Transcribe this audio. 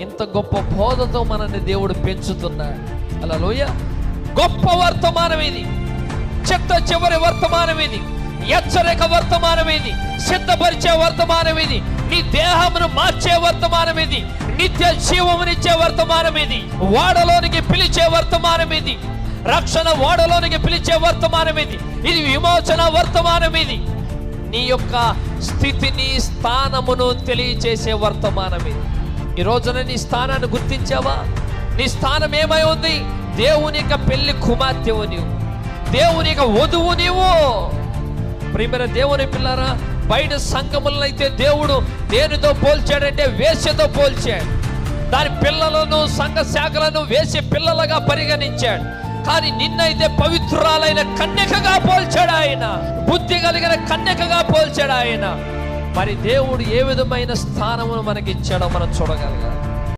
ఇంత గొప్ప బోధతో మనల్ని దేవుడు పెంచుతున్నాడు. హల్లెలూయా. గొప్ప వర్తమానం ఇది, చిట్ట చివరి వర్తమానం ఇది, హెచ్చరిక వర్తమానం ఇది, సిద్ధపరిచే వర్తమానం ఇది, నీ దేహమును మార్చే వర్తమానం ఇది, నిత్య జీవమునిచ్చే వర్తమానం ఇది, వాడలోనికి పిలిచే వర్తమానం ఇది, రక్షణ వాడలోనికి పిలిచే వర్తమానం ఇది, ఇది విమోచన వర్తమానం ఇది, నీ యొక్క స్థితిని స్థానమును తెలియచేసే వర్తమానం ఇది. ఈ రోజున నీ స్థానాన్ని గుర్తించావా? నీ స్థానం ఏమై ఉంది? దేవుని యొక్క పెళ్లి కుమార్తెవు నీవు, దేవుని యొక్క వధువు నీవు. ప్రియమైన దేవుని పిల్లరా, బయట సంఘములను అయితే దేవుడు దేనితో పోల్చాడంటే వేశ్యతో పోల్చాడు. దాని పిల్లలను, సంఘ శాఖలను వేశ్య పిల్లలుగా పరిగణించాడు. కానీ నిన్నైతే పవిత్రురాలైన కన్యకగా పోల్చాడు ఆయన, బుద్ధి కలిగిన కన్యకగా పోల్చాడు ఆయన. మరి దేవుడు ఏ విధమైన స్థానమును మనకి ఇచ్చాడో మనం చూడగలగాలి.